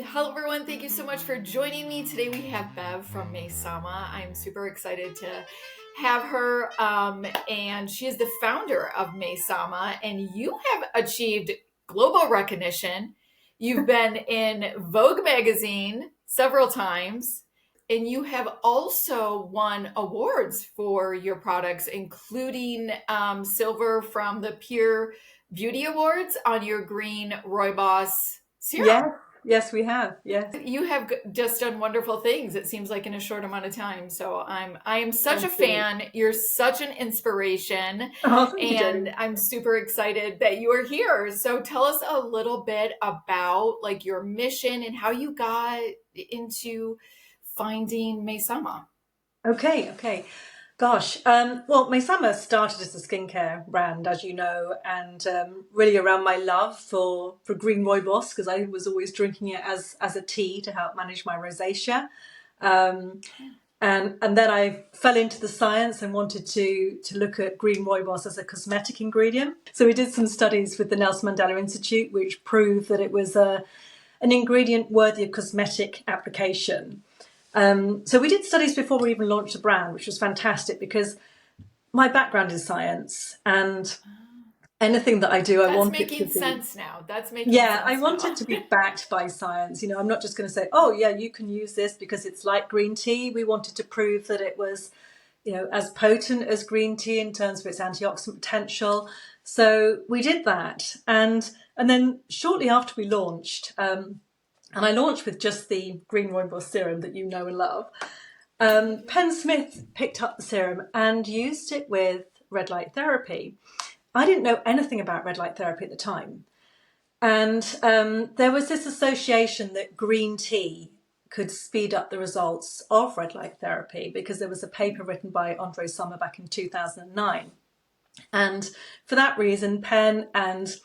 Hello everyone, thank you so much for joining me. Today we have Bev from Maysama. I'm super excited to have her, and she is the founder of Maysama, and you have achieved global recognition. You've been in Vogue magazine several times, and you have also won awards for your products, including silver from the Pure Beauty Awards on your Green Rooibos Yes, Serum. yes, we have. Yes, You have just done wonderful things, it seems like, in a short amount of time. So I am such a thank you. fan. You're such an inspiration, Oh, thank you, and Jodylynn. I'm super excited that you are here. So tell us a little bit about like your mission and how you got into finding Maysama. Okay. Gosh, well, Maysama started as a skincare brand, as you know, and really around my love for Green Rooibos because I was always drinking it as a tea to help manage my rosacea. Um, and then I fell into the science and wanted to look at green rooibos as a cosmetic ingredient. So we did some studies with the Nelson Mandela Institute, which proved that it was an ingredient worthy of cosmetic application. So we did studies before we even launched the brand, which was fantastic because my background is science, and anything that I do, I That's want it to making be. sense now. That's making Yeah, I sense want now. it to be backed by science. I'm not just going to say, oh, yeah, you can use this because it's like green tea. We wanted to prove that it was, as potent as green tea in terms of its antioxidant potential. So we did that. And then shortly after we launched, and I launched with just the Green Rooibos Serum that you know and love, Penn Smith picked up the serum and used it with red light therapy. I didn't know anything about red light therapy at the time. And there was this association that green tea could speed up the results of red light therapy because there was a paper written by Andre Sommer back in 2009. And for that reason, Penn and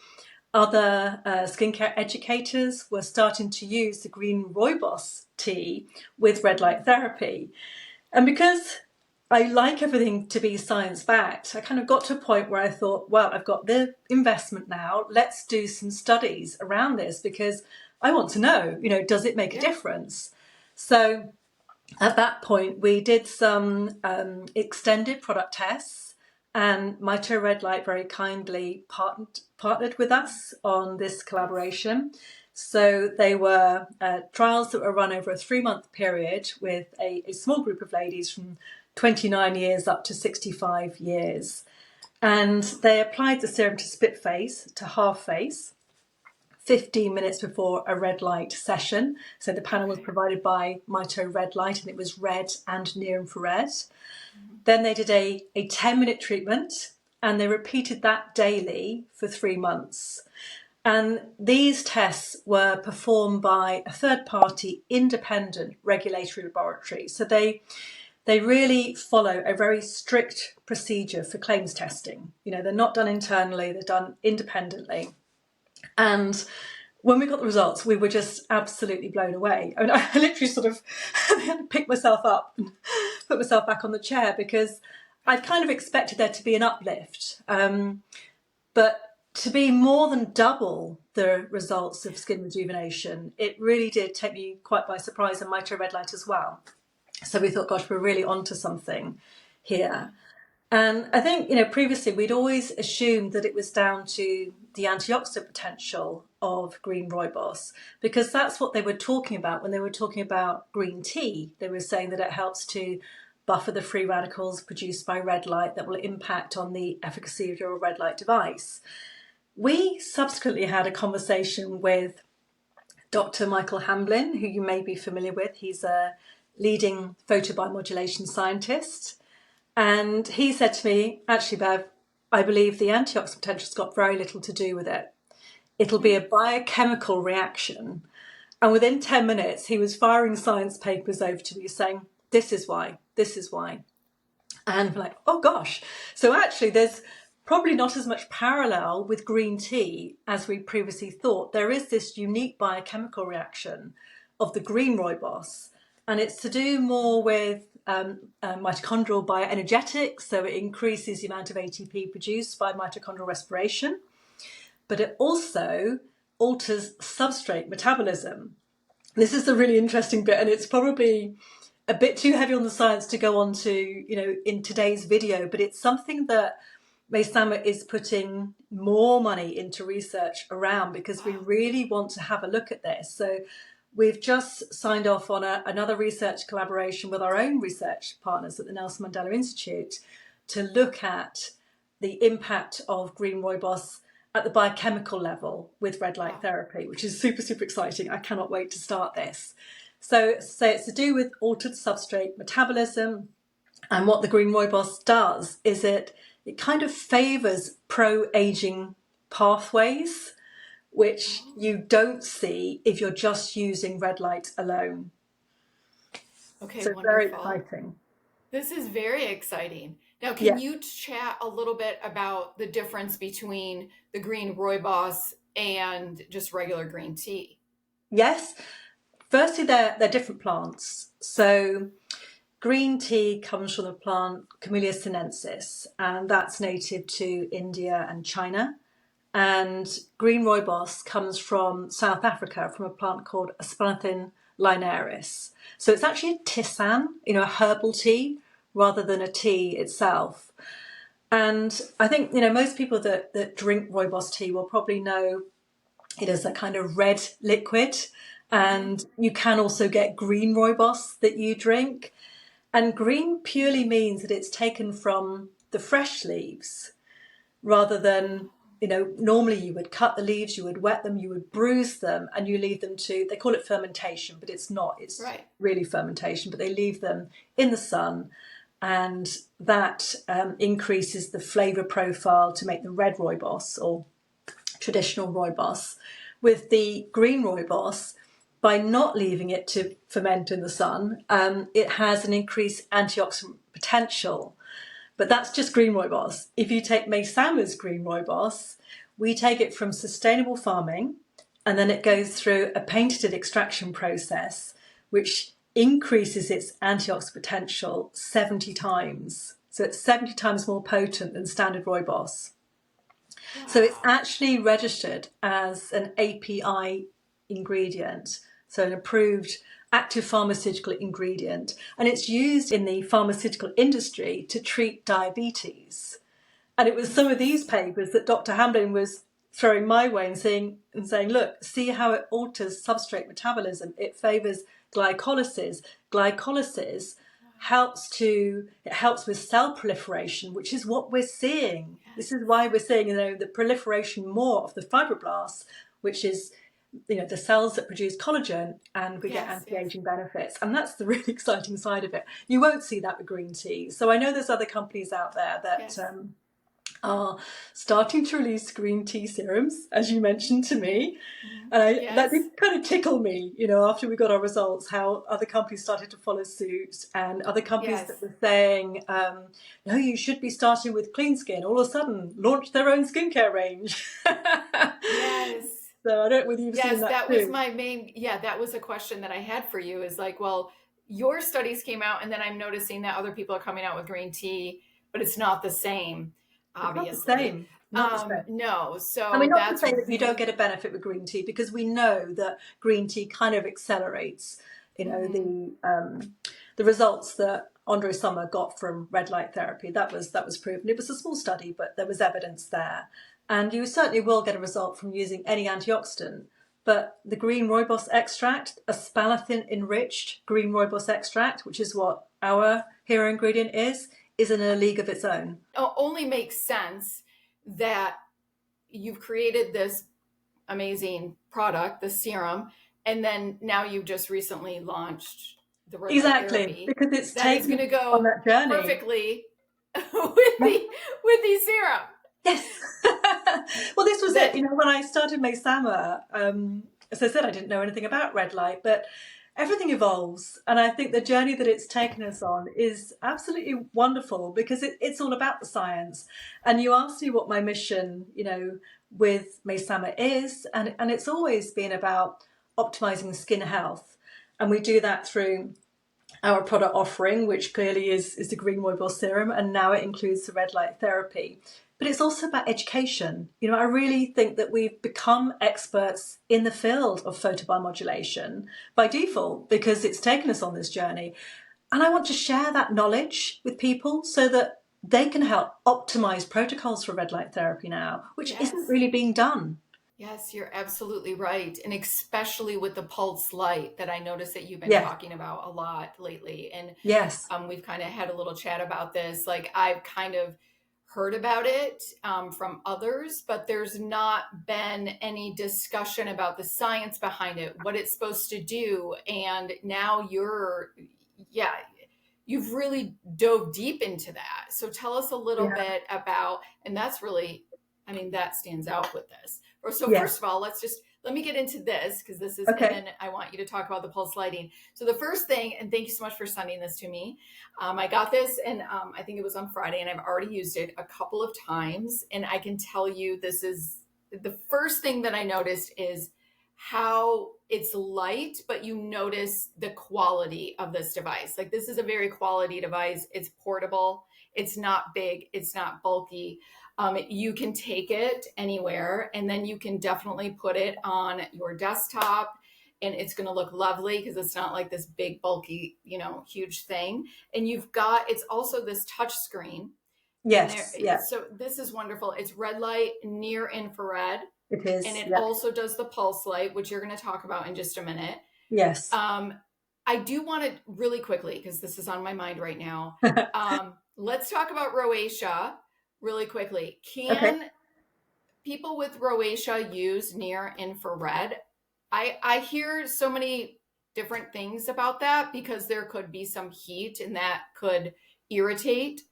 other skincare educators were starting to use the green rooibos tea with red light therapy. And because I like everything to be science backed, I kind of got to a point where I thought, well, I've got the investment now. Let's do some studies around this because I want to know, does it make a Yeah. difference? So at that point, we did some extended product tests, and Mito Red Light very kindly partnered with us on this collaboration. So they were trials that were run over a 3-month period with a small group of ladies from 29 years up to 65 years. And they applied the serum to split face, to half face, 15 minutes before a red light session. So the panel was Okay. provided by Mito Red Light, and it was red and near infrared. Then they did a 10-minute treatment, and they repeated that daily for 3 months. And these tests were performed by a third-party independent regulatory laboratory. So they really follow a very strict procedure for claims testing. They're not done internally, they're done independently. And when we got the results, we were just absolutely blown away. I mean, I literally sort of had to pick myself up and put myself back on the chair because I'd kind of expected there to be an uplift. But to be more than double the results of skin rejuvenation, it really did take me quite by surprise, and Mito Red Light as well. So we thought, gosh, we're really onto something here. And I think, previously we'd always assumed that it was down to the antioxidant potential of green rooibos because that's what they were talking about when they were talking about green tea. They were saying that it helps to buffer the free radicals produced by red light that will impact on the efficacy of your red light device. We subsequently had a conversation with Dr. Michael Hamblin, who you may be familiar with. He's a leading photobiomodulation scientist. And he said to me, actually, Bev, I believe the antioxidant potential's got very little to do with it. It'll be a biochemical reaction. And within 10 minutes, he was firing science papers over to me saying, this is why, this is why. And we're like, oh gosh. So actually, there's probably not as much parallel with green tea as we previously thought. There is this unique biochemical reaction of the green rooibos, and it's to do more with mitochondrial bioenergetics, so it increases the amount of ATP produced by mitochondrial respiration, but it also alters substrate metabolism. This is the really interesting bit, and it's probably a bit too heavy on the science to go on to, in today's video, but it's something that Maysama is putting more money into research around because we Wow. really want to have a look at this. So we've just signed off on another research collaboration with our own research partners at the Nelson Mandela Institute to look at the impact of green rooibos at the biochemical level with red light Wow. therapy, which is super, super exciting. I cannot wait to start this. So it's to do with altered substrate metabolism. And what the green rooibos does is it kind of favors pro-aging pathways, which you don't see if you're just using red light alone. Okay, So very wonderful. exciting. This is very exciting. Now, Yeah. can you chat a little bit about the difference between the green rooibos and just regular green tea? Yes. Firstly, they're different plants. So green tea comes from the plant Camellia sinensis, and that's native to India and China. And green rooibos comes from South Africa, from a plant called Aspalathus linearis. So it's actually a tisane, a herbal tea, rather than a tea itself. And I think, most people that drink rooibos tea will probably know it is a kind of red liquid. Hmm. And you can also get green rooibos that you drink. And green purely means that it's taken from the fresh leaves rather than, normally you would cut the leaves, you would wet them, you would bruise them, and you leave them they call it fermentation, but it's not, it's Right. really fermentation, but they leave them in the sun. And that increases the flavour profile to make the red rooibos or traditional rooibos. With the green rooibos, by not leaving it to ferment in the sun, it has an increased antioxidant potential. But that's just green rooibos. If you take Maysama's green rooibos, we take it from sustainable farming, and then it goes through a patented extraction process, which increases its antioxidant potential 70 times. So it's 70 times more potent than standard rooibos. So it's Wow. actually registered as an API ingredient, so an approved active pharmaceutical ingredient, and it's used in the pharmaceutical industry to treat diabetes. And it was some of these Interesting. papers that Dr. Hamblin was throwing my way and saying, look, see how it alters substrate metabolism. It favors glycolysis. Glycolysis it helps with cell proliferation, which is what we're seeing. This Yes. is why we're seeing, the proliferation more of the fibroblasts, which is, the cells that produce collagen, and we get Yes. Yes. anti-aging benefits. And that's the really exciting side of it. You won't see that with green tea. So I know there's other companies out there that Yes. are starting to release green tea serums, as you mentioned to me. Mhm. And that Yes. did kind of tickle me, after we got our results, how other companies started to follow suit, and other companies that Yes. were saying, no, you should be starting with clean skin, all of a sudden launched their own skincare range. Yes. So I don't know whether you've seen Yes, that that was too. my main, yeah, that was a question that I had for you is like, well, your studies came out and then I'm noticing that other people are coming out with green tea, but it's not the same, It's not the obviously. same. Not the same. No, I mean, so not to that's say that you don't really, get a benefit with green tea, because we know that green tea kind of accelerates, mhm. the results that Andre Sommer got from red light therapy. That was proven. It was a small study, but there was evidence there, and you certainly will get a result from using any antioxidant. But the green rooibos extract, a spalathine enriched green rooibos extract, which is what our hero ingredient is in a league of its own. Only makes sense that you've created this amazing product, the serum, and then now you've just recently launched the red light Exactly, therapy because it's that is going taken to on go that journey. perfectly with the serum. Yes. Well, this was it. That When I started Maysama, as I said, I didn't know anything about red light, but everything evolves. And I think the journey that it's taken us on is absolutely wonderful, because it's all about the science. And you asked me what my mission, with Maysama is, and it's always been about optimizing skin health. And we do that through our product offering, which clearly is the Green Rooibos Serum, and now it includes the red light therapy. but it's also about education. You know, I really think that we've become experts in the field of photobiomodulation by default because it's taken us on this journey. And I want to share that knowledge with people so that they can help optimize protocols for red light therapy now, which isn't Yes. really being done. Yes, you're absolutely right. And especially with the pulse light that I noticed that you've been Yes, talking about a lot lately. And yes, we've kind of had a little chat about this. Like I've kind of heard about it from others, but there's not been any discussion about the science behind it, what it's supposed to do. And now yeah, you've really dove deep into that. So tell us a little yeah, bit about, and that's really, I mean, that stands out with this. So yes. first of all, let me get into this because this is, and Okay. then I want you to talk about the pulse lighting. So the first thing, and thank you so much for sending this to me. I got this, and I think it was on Friday, and I've already used it a couple of times, and I can tell you this is the first thing that I noticed is how it's light, but you notice the quality of this device. Like this is a very quality device. It's portable. It's not big. It's not bulky. You can take it anywhere, and then you can definitely put it on your desktop, and it's going to look lovely because it's not like this big, bulky, huge thing. And it's also this touch screen in there. Yes, yeah, So this is wonderful. It's red light, near infrared, it and is. it Yeah, also does the pulse light, which you're going to talk about in just a minute. yes. Um, I do want to really quickly, because this is on my mind right now. Let's talk about Roasca really quickly. Okay. Can people with Roasca use near infrared? I hear so many different things about that because there could be some heat and that could irritate,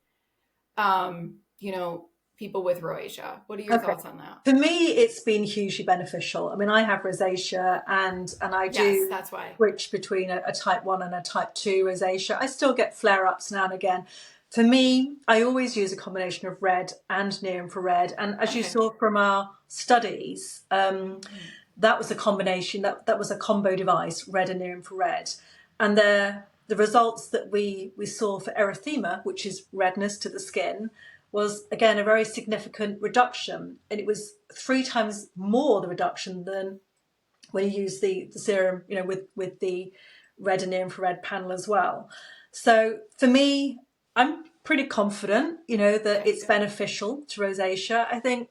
you know, people with Roasca. What are your Okay. thoughts on that? For me, it's been hugely beneficial. I mean, I have rosacea, and I Yes, do that's why. switch between a type 1 and a type 2 rosacea. I still get flare ups now and again. For me, I always use a combination of red and near infrared. And as you Okay. saw from our studies, that was a combination, that was a combo device, red and near infrared. And the results that we saw for erythema, which is redness to the skin, was again a very significant reduction, and it was 3 times more the reduction than when you use the serum, you know, with the red and near infrared panel as well. So for me, I'm pretty confident, you know, that Okay, it's good. beneficial to rosacea. I think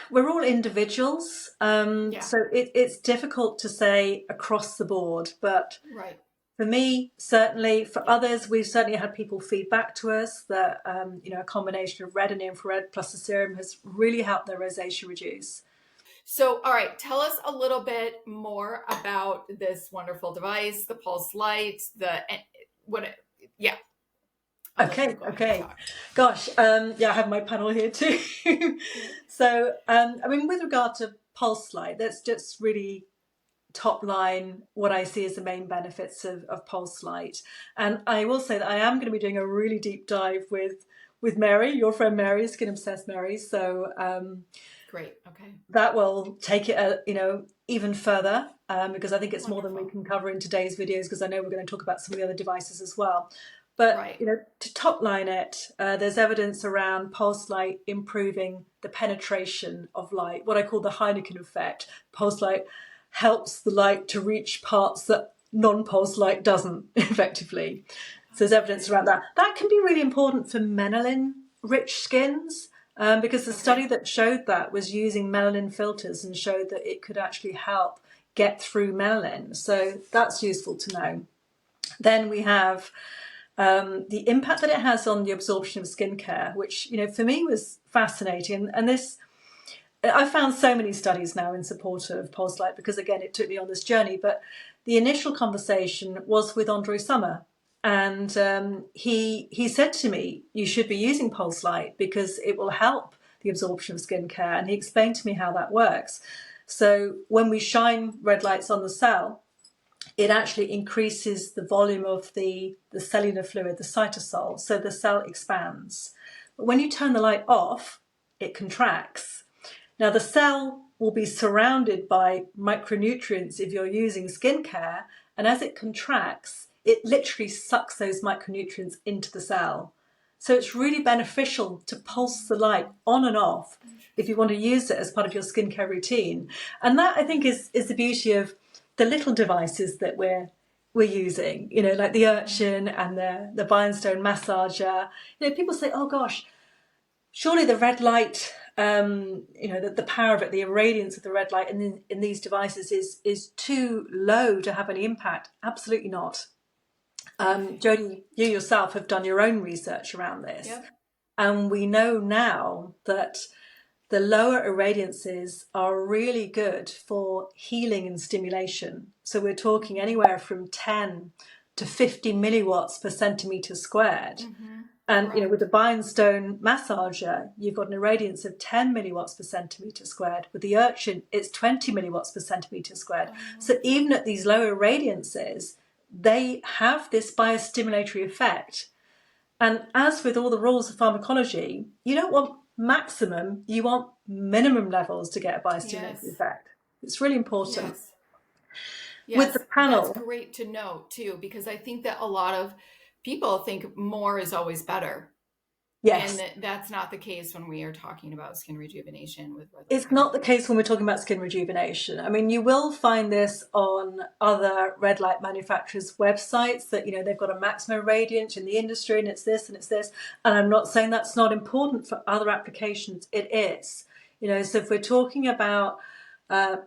we're all individuals, Yeah, so it's difficult to say across the board, but right. for me, certainly. For Yeah. others, we've certainly had people feedback to us that you know, a combination of red and infrared plus the serum has really helped their rosacea reduce. So, all right, tell us a little bit more about this wonderful device, the pulse light, what, yeah, I'll let you Okay, go ahead and okay. talk. Gosh, yeah, I have my panel here too. So, I mean, with regard to pulse light, that's just really top line what I see as the main benefits of pulse light. And I will say that I am going to be doing a really deep dive with Mary, your friend Mary, Skin Obsessed Mary. So Great. Okay. that will take it, you know, even further, because I think it's more than we Wonderful. can cover in today's videos. Because I know we're going to talk about some of the other devices as well. But Right. you know, to top line it, there's evidence around pulse light improving the penetration of light, what I call the Heineken effect. Pulse light helps the light to reach parts that non-pulse light doesn't effectively. So there's evidence Okay. around that. That can be really important for melanin-rich skins. Because the study Okay. that showed that was using melanin filters and showed that it could actually help get through melanin. So that's useful to know. Then we have the impact that it has on the absorption of skincare, which, you know, for me was fascinating. And this, I found so many studies now in support of pulse light because, again, it took me on this journey. But the initial conversation was with Andre Summer, and he said to me, "You should be using pulse light because it will help the absorption of skincare." And he explained to me how that works. So when we shine red lights on the cell, it actually increases the volume of the cellular fluid, the cytosol, so the cell expands. But when you turn the light off, it contracts. Now, the cell will be surrounded by micronutrients if you're using skincare, and as it contracts, it literally sucks those micronutrients into the cell. So it's really beneficial to pulse the light on and off if you want to use it as part of your skincare routine. And that, I think, is the beauty of the little devices that we're using, you know, like the Urchin and the Bionstone massager. You know, people say, oh gosh, surely the red light, you know, the power of it, the irradiance of the red light in these devices is too low to have any impact. Absolutely not. Jodie, you yourself have done your own research around this. Yep. And we know now that the lower irradiances are really good for healing and stimulation. So we're talking anywhere from 10 to 50 milliwatts per centimetre squared. And you know, with the Bionstone massager, you've got an irradiance of 10 milliwatts per centimetre squared. With the Urchin, it's 20 milliwatts per centimetre squared. So even at these lower irradiances, they have this biostimulatory effect. And as with all the rules of pharmacology, you don't want maximum, you want minimum levels to get a biostimulatory effect. It's really important. Yes. With the panel, That's great to know too, because I think that a lot of people think more is always better. yes. And that's not the case when we are talking about skin rejuvenation with red light. It's not the case when we're talking about skin rejuvenation. I mean, you will find this on other red light manufacturers' websites that, you know, they've got a maximum radiance in the industry and it's this and it's this. And I'm not saying that's not important for other applications. It is. You know, so if we're talking about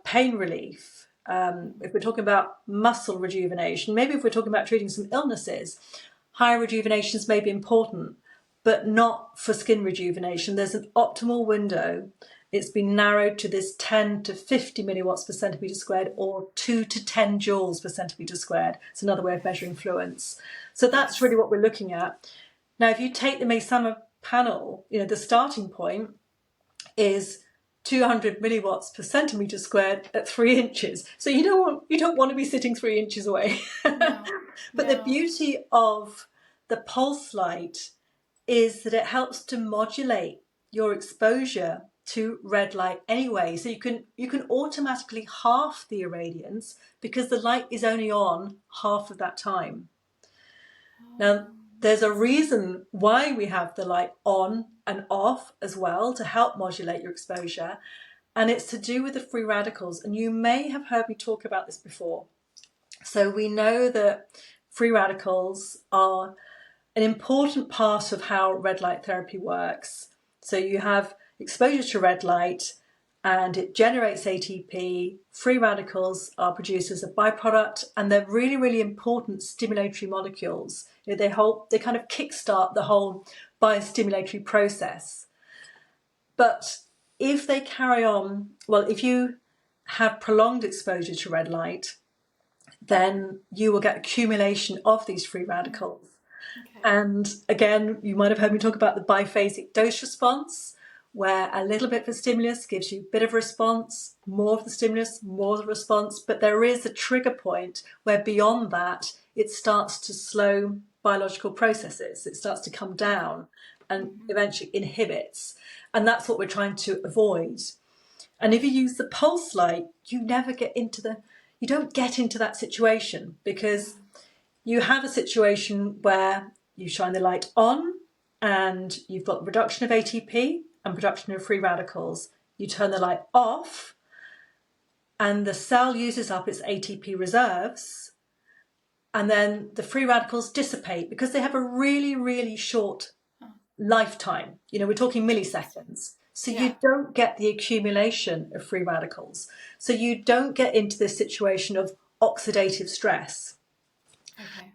pain relief, if we're talking about muscle rejuvenation, maybe if we're talking about treating some illnesses, higher rejuvenations may be important, but not for skin rejuvenation. There's an optimal window. It's been narrowed to this 10 to 50 milliwatts per centimetre squared, or 2 to 10 joules per centimetre squared. It's another way of measuring fluence. So that's really what we're looking at. Now, if you take the Maysama panel, you know, the starting point is 200 milliwatts per centimetre squared at 3 inches. So you don't want to be sitting 3 inches away. But the beauty of the pulse light is that it helps to modulate your exposure to red light anyway. So you can automatically half the irradiance because the light is only on half of that time. Now, there's a reason why we have the light on and off as well to help modulate your exposure, and it's to do with the free radicals. And you may have heard me talk about this before. So we know that free radicals are an important part of how red light therapy works. So you have exposure to red light and it generates ATP. Free radicals are produced as a byproduct, and they're really, really important stimulatory molecules. You know, they kind of kickstart the whole biostimulatory process. But if they carry on, well, if you have prolonged exposure to red light, then you will get accumulation of these free radicals. And again, you might have heard me talk about the biphasic dose response, where a little bit of stimulus gives you a bit of response, more of the stimulus, more of the response. But there is a trigger point where beyond that, it starts to slow biological processes. It starts to come down and eventually inhibits. And that's what we're trying to avoid. And if you use the pulse light, you don't get into that situation, because you have a situation where you shine the light on and you've got reduction of ATP and production of free radicals. You turn the light off and the cell uses up its ATP reserves, and then the free radicals dissipate because they have a really, really short lifetime. You know, we're talking milliseconds. So you don't get the accumulation of free radicals. So you don't get into this situation of oxidative stress. Okay.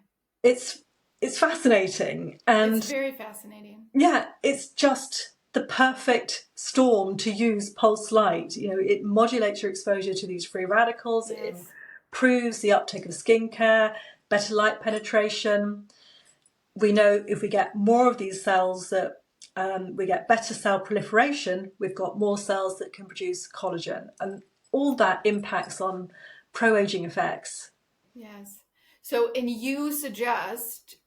It's fascinating, and it's very fascinating. Yeah, it's just the perfect storm to use pulse light. You know, it modulates your exposure to these free radicals. It improves the uptake of skincare, better light penetration. We know if we get more of these cells that we get better cell proliferation. We've got more cells that can produce collagen, and all that impacts on pro-aging effects. Yes. So, and you suggest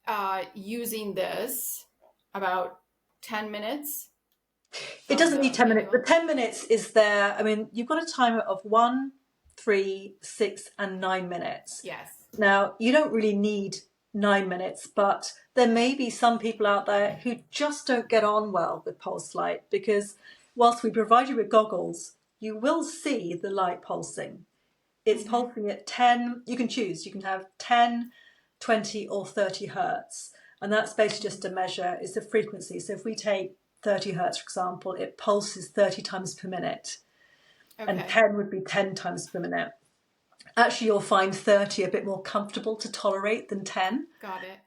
using this about 10 minutes? It doesn't need 10 minutes. The 10 minutes is there. I mean, you've got a timer of 1, 3, 6, and 9 minutes. Yes. Now, you don't really need 9 minutes, but there may be some people out there who just don't get on well with pulse light, because whilst we provide you with goggles, you will see the light pulsing. It's pulsing at 10, you can choose, you can have 10, 20 or 30 hertz. And that's basically just a measure, it's the frequency. So if we take 30 hertz, for example, it pulses 30 times per minute. Okay. And 10 would be 10 times per minute. Actually, you'll find 30 a bit more comfortable to tolerate than 10. Got it.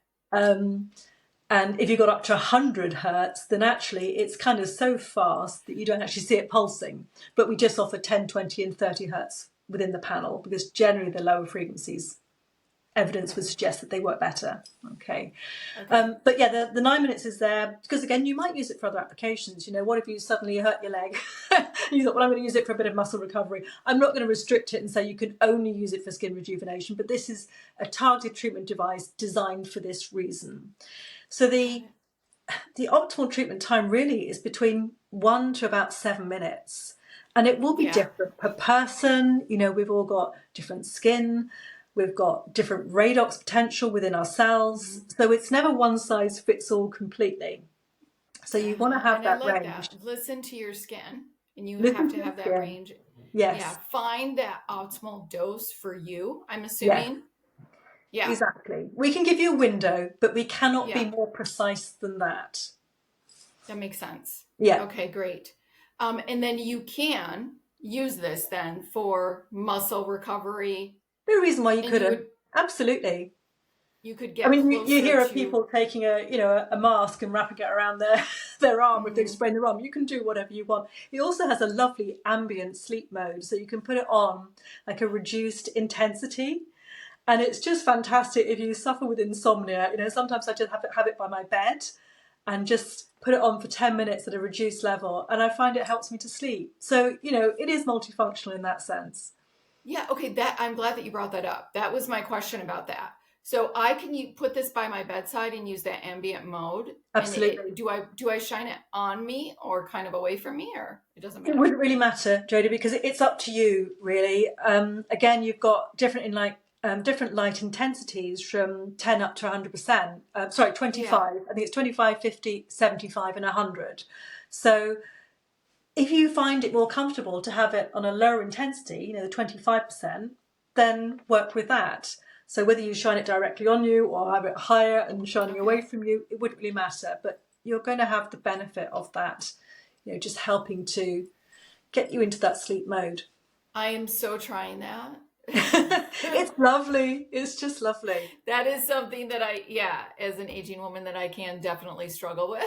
And if you got up to 100 hertz, then actually it's kind of so fast that you don't actually see it pulsing. But we just offer 10, 20 and 30 hertz within the panel, because generally the lower frequencies, evidence would suggest that they work better. Okay. But yeah, the 9 minutes is there because, again, you might use it for other applications. You know, what if you suddenly hurt your leg? You thought, well, I'm going to use it for a bit of muscle recovery. I'm not going to restrict it and say you can only use it for skin rejuvenation, but this is a targeted treatment device designed for this reason. So the optimal treatment time really is between 1 to about 7 minutes. And it will be different per person. You know, we've all got different skin. We've got different redox potential within our cells. So it's never one size fits all completely. So you want to have that range. That. Listen to your skin, and you Listen have to to have that skin. range. Yes. Yeah. Find that optimal dose for you, I'm assuming. Yeah. Exactly. We can give you a window, but we cannot be more precise than that. That makes sense. Yeah. Okay, great. And then you can use this then for muscle recovery. No reason why you couldn't. Absolutely. You could get. I mean, you hear of people taking a mask and wrapping it around their arm if they've sprained their arm. You can do whatever you want. It also has a lovely ambient sleep mode, so you can put it on like a reduced intensity. And it's just fantastic if you suffer with insomnia. You know, sometimes I just have it by my bed and just put it on for 10 minutes at a reduced level. And I find it helps me to sleep. So, you know, it is multifunctional in that sense. Yeah. Okay. I'm glad that you brought that up. That was my question about that. So I can put this by my bedside and use that ambient mode. Absolutely. Do I shine it on me or kind of away from me, or it doesn't matter? It wouldn't really matter, Jodie, because it's up to you, really. Again, you've got different light intensities from 10 up to 100%. 25. Yeah. I think it's 25, 50, 75 and 100. So if you find it more comfortable to have it on a lower intensity, you know, the 25%, then work with that. So whether you shine it directly on you or have it higher and shining away from you, it wouldn't really matter. But you're going to have the benefit of that, you know, just helping to get you into that sleep mode. I am so trying that. It's lovely. It's just lovely. That is something that as an aging woman, that I can definitely struggle with.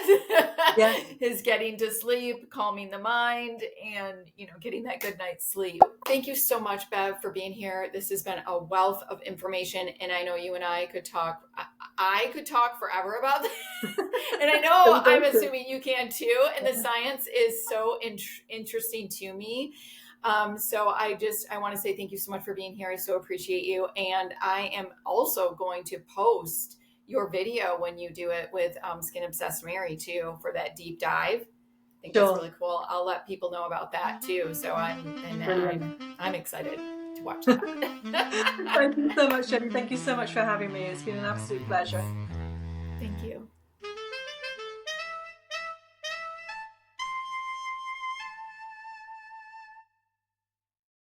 Is getting to sleep, calming the mind, and, you know, getting that good night's sleep. Thank you so much, Bev, for being here. This has been a wealth of information, and I know you and I could talk. I could talk forever about this, and I know I'm assuming you can too. And the science is so interesting to me. So I want to say thank you so much for being here. I so appreciate you. And I am also going to post your video when you do it with Skin Obsessed Mary too, for that deep dive. I think that's really cool. I'll let people know about that too. So I'm excited to watch that. Thank you so much, Jenny. Thank you so much for having me. It's been an absolute pleasure. Thank you.